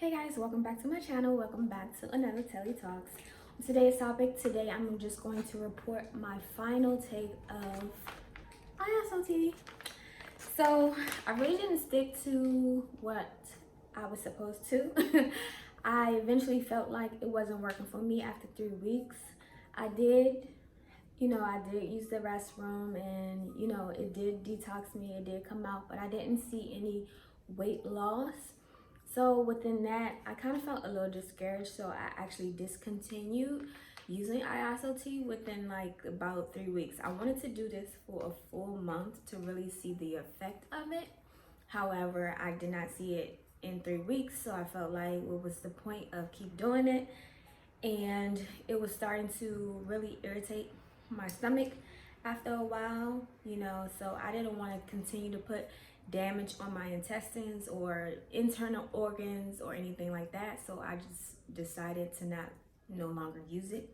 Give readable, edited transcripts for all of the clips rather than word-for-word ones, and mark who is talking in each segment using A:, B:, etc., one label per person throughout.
A: Hey guys, welcome back to my channel. Welcome back to another Telly Talks. On today's topic, I'm just going to report my final take of Iaso tea. So I really didn't stick to what I was supposed to. I eventually felt like it wasn't working for me after 3 weeks. I did use the restroom and, it did detox me. It did come out, but I didn't see any weight loss. So within that, I kind of felt a little discouraged. So I actually discontinued using Iaso tea within like about 3 weeks. I wanted to do this for a full month to really see the effect of it. However, I did not see it in 3 weeks. So I felt like what was the point of keep doing it? And it was starting to really irritate my stomach after a while, so I didn't want to continue to put damage on my intestines or internal organs or anything like that. So I just decided to no longer use it.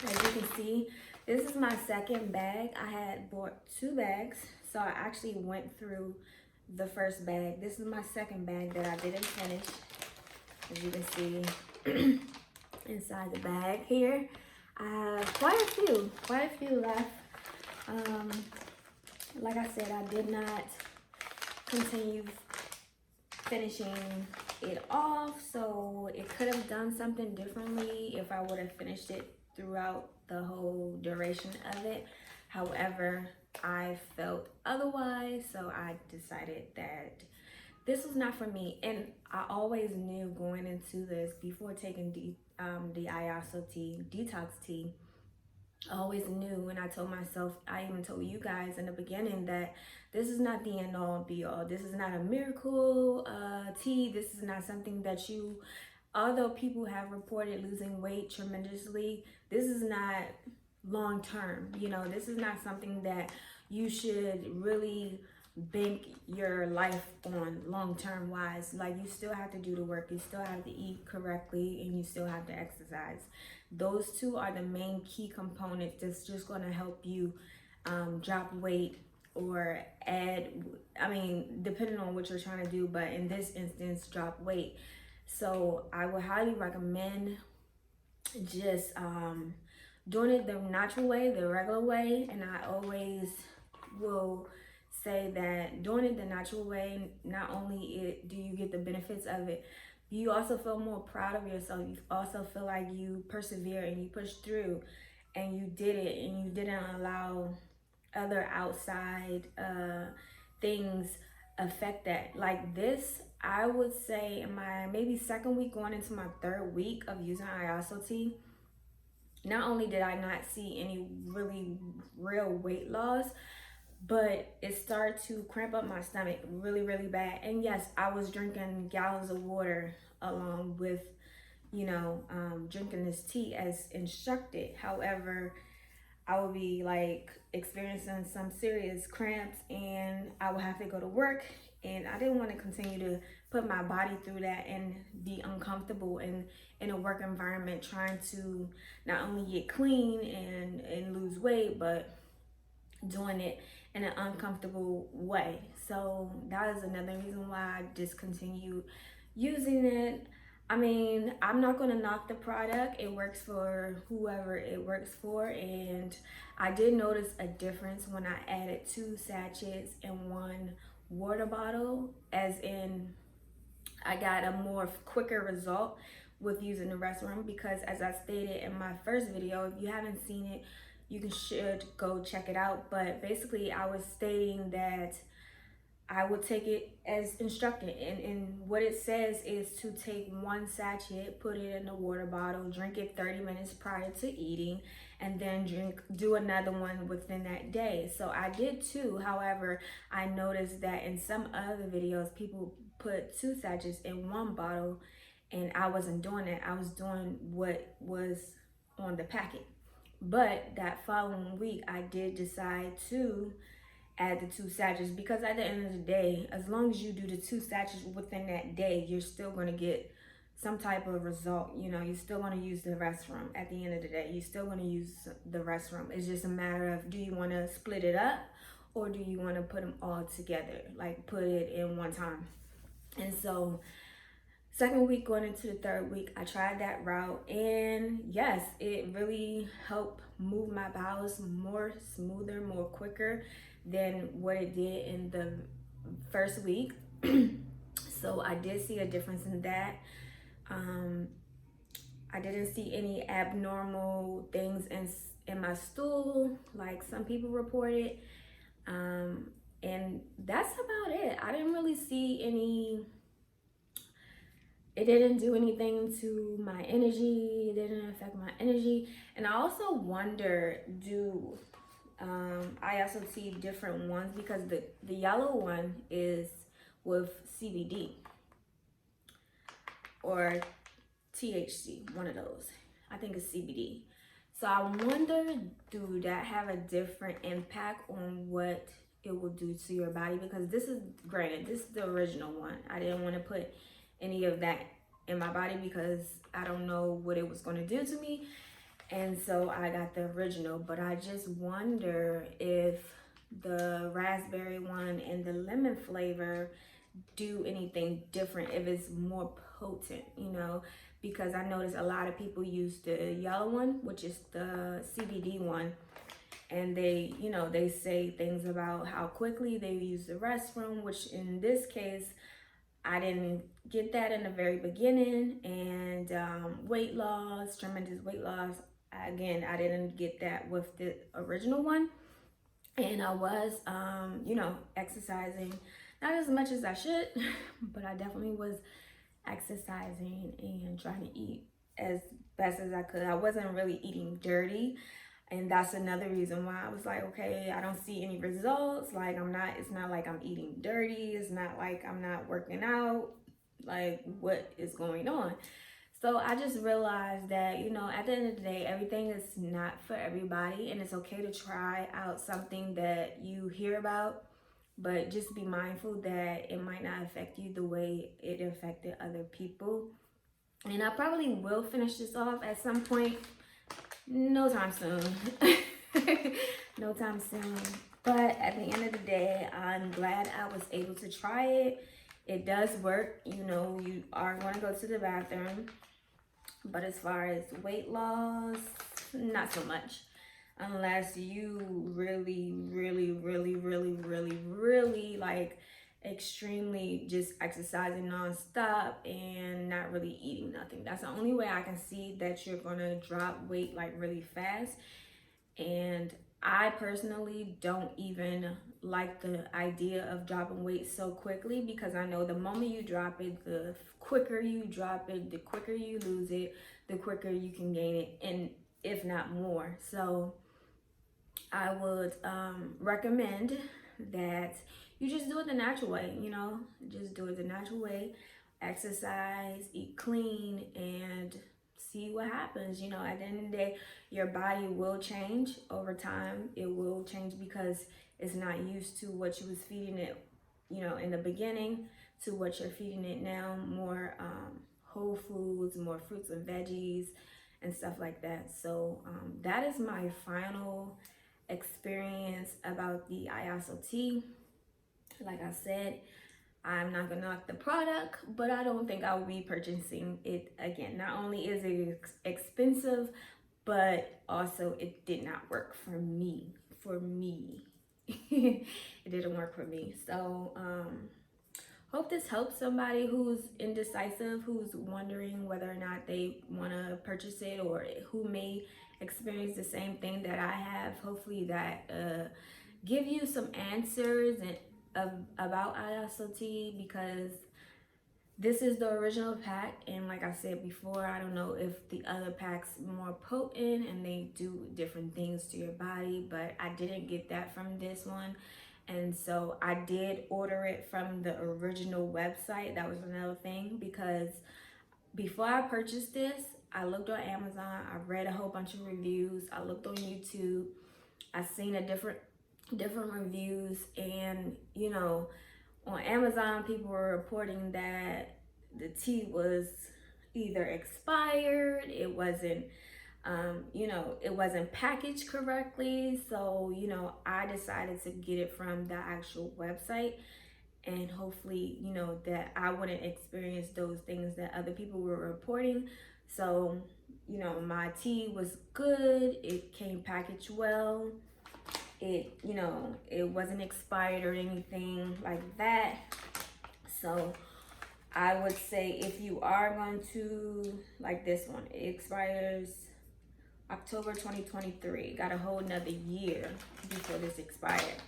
A: As you can see, this is my second bag. I had bought 2 bags, so I actually went through the first bag. This is my second bag that I didn't finish. As you can see inside the bag here, I have quite a few left. Like I said, I did not continue finishing it off, so it could have done something differently if I would have finished it throughout the whole duration of it. However, I felt otherwise, so I decided that this was not for me. And I always knew going into this, before taking the Iaso tea, detox tea, I always knew, and I told myself, I even told you guys in the beginning, that this is not the end all be all. This is not a miracle tea. This is not something that although people have reported losing weight tremendously, this is not long term. This is not something that you should really bank your life on long term wise. Like, you still have to do the work, you still have to eat correctly, and you still have to exercise. Those two are the main key components that's just going to help you drop weight or add, depending on what you're trying to do, but in this instance, drop weight. So I would highly recommend just doing it the natural way, the regular way. And I always will say that doing it the natural way, not only do you get the benefits of it, you also feel more proud of yourself. You also feel like you persevere and you pushed through and you did it, and you didn't allow other outside things affect that. Like this, I would say in my maybe second week going into my third week of using Iaso tea, not only did I not see any really real weight loss, but it started to cramp up my stomach really, really bad. And yes, I was drinking gallons of water along with, drinking this tea as instructed. However, I would be like experiencing some serious cramps, and I would have to go to work, and I didn't want to continue to put my body through that and be uncomfortable in a work environment, trying to not only get clean and lose weight, but doing it in an uncomfortable way. So that is another reason why I discontinued using it. I'm not going to knock the product. It works for whoever it works for. And I did notice a difference when I added 2 sachets in 1 water bottle, as in I got a more quicker result with using the restroom, because as I stated in my first video, if you haven't seen it, you should go check it out. But basically, I was stating that I would take it as instructed, and what it says is to take 1 sachet, put it in a water bottle, drink it 30 minutes prior to eating, and then do another one within that day. So I did 2. However, I noticed that in some other videos, people put 2 sachets in 1 bottle, and I wasn't doing that. I was doing what was on the packet. But that following week, I did decide to add the 2 sachets, because at the end of the day, as long as you do the 2 sachets within that day, you're still going to get some type of result. You're still going to use the restroom at the end of the day. You're still going to use the restroom. It's just a matter of, do you want to split it up, or do you want to put them all together, like put it in one time? And so second week going into the third week, I tried that route, and yes, it really helped move my bowels more smoother, more quicker than what it did in the first week. So I did see a difference in that. um, I didn't see any abnormal things in my stool like some people reported. um, and that's about it. I didn't really see any. It didn't do anything to my energy. It didn't affect my energy. And I also wonder, do I also see different ones, because the yellow one is with CBD or THC, one of those. I think it's CBD. So I wonder, do that have a different impact on what it will do to your body? Because this is, granted, this is the original one. I didn't want to put any of that in my body because I don't know what it was going to do to me. And so I got the original, but I just wonder if the raspberry one and the lemon flavor do anything different, if it's more potent, because I noticed a lot of people use the yellow one, which is the CBD one, and they say things about how quickly they use the restroom, which in this case, I didn't get that in the very beginning. And weight loss, tremendous weight loss. Again, I didn't get that with the original one. And I was, exercising, not as much as I should, but I definitely was exercising and trying to eat as best as I could. I wasn't really eating dirty. And that's another reason why I was like, okay, I don't see any results. Like, it's not like I'm eating dirty. It's not like I'm not working out. Like, what is going on? So I just realized that, at the end of the day, everything is not for everybody. And it's okay to try out something that you hear about, but just be mindful that it might not affect you the way it affected other people. And I probably will finish this off at some point. No time soon. No time soon. But at the end of the day, I'm glad I was able to try it. It does work. You are going to go to the bathroom. But as far as weight loss, not so much. Unless you really, really, really, really, really, really like extremely just exercising nonstop and not really eating nothing. That's the only way I can see that you're gonna drop weight like really fast. And I personally don't even like the idea of dropping weight so quickly, because I know the moment you drop it, the quicker you drop it, the quicker you lose it, the quicker you can gain it, and if not more. So I would recommend that you just do it the natural way, just do it the natural way. Exercise, eat clean, and see what happens. At the end of the day, your body will change over time. It will change because it's not used to what you was feeding it, in the beginning, to what you're feeding it now. More whole foods, more fruits and veggies, and stuff like that. So that is my final experience about the Iaso tea. Like I said, I'm not gonna knock the product, but I don't think I will be purchasing it again. Not only is it expensive, but also it did not work for me. It didn't work for me. So hope this helps somebody who's indecisive, who's wondering whether or not they want to purchase it, or who may experience the same thing that I have. Hopefully that give you some answers about Iaso tea, because this is the original pack, and like I said before, I don't know if the other packs more potent and they do different things to your body, but I didn't get that from this one. And so I did order it from the original website. That was another thing, because before I purchased this, I looked on Amazon, I read a whole bunch of reviews, I looked on YouTube, I seen a different reviews, and on Amazon, people were reporting that the tea was either expired, it wasn't it wasn't packaged correctly. So I decided to get it from the actual website, and hopefully, you know, that I wouldn't experience those things that other people were reporting. So, you know, my tea was good. It came packaged well. It, you know, it wasn't expired or anything like that. So I would say if you are going to, like this one, it expires October 2023. Got a whole nother year before this expired.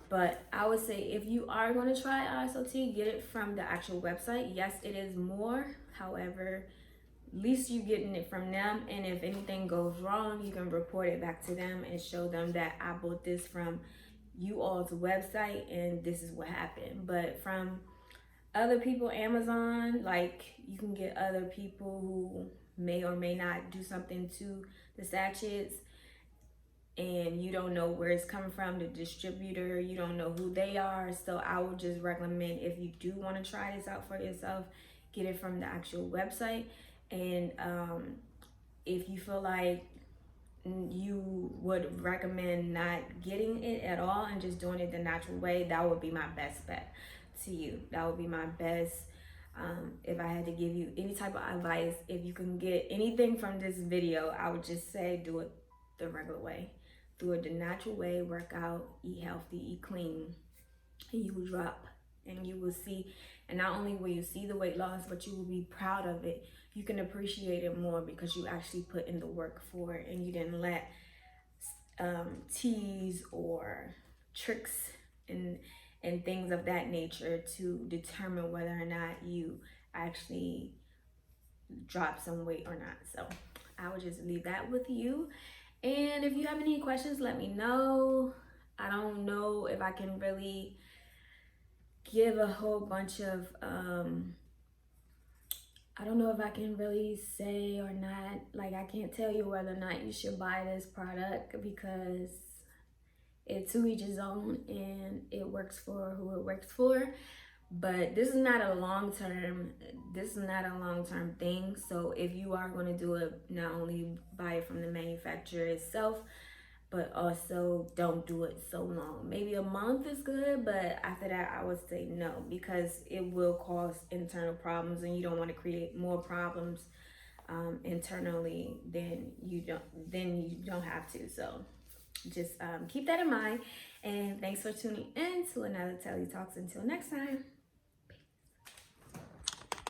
A: But I would say if you are going to try Iaso tea, get it from the actual website. Yes, it is more. However, at least you getting it from them. And if anything goes wrong, you can report it back to them and show them that I bought this from you all's website and this is what happened. But from other people, Amazon, like you can get other people who may or may not do something to the sachets, and you don't know where it's coming from, the distributor, you don't know who they are. So I would just recommend, if you do want to try this out for yourself, get it from the actual website. And if you feel like you would recommend not getting it at all and just doing it the natural way, that would be my best bet to you. That would be my best. If I had to give you any type of advice, if you can get anything from this video, I would just say do it the regular way. Do it the natural way, work out, eat healthy, eat clean, and you will drop and you will see. And not only will you see the weight loss, but you will be proud of it. You can appreciate it more because you actually put in the work for it and you didn't let teas or tricks and things of that nature to determine whether or not you actually drop some weight or not. So I would just leave that with you. And if you have any questions, let me know. I don't know if I can really give a whole bunch of I don't know if I can really say or not. Like, I can't tell you whether or not you should buy this product because it's to each his own and it works for who it works for. But this is not a long-term thing. So if you are going to do it, not only buy it from the manufacturer itself, but also don't do it so long. Maybe a month is good, but after that I would say no, because it will cause internal problems and you don't want to create more problems internally than you don't have to. So just keep that in mind, and thanks for tuning in to another Telly Talks. Until next time.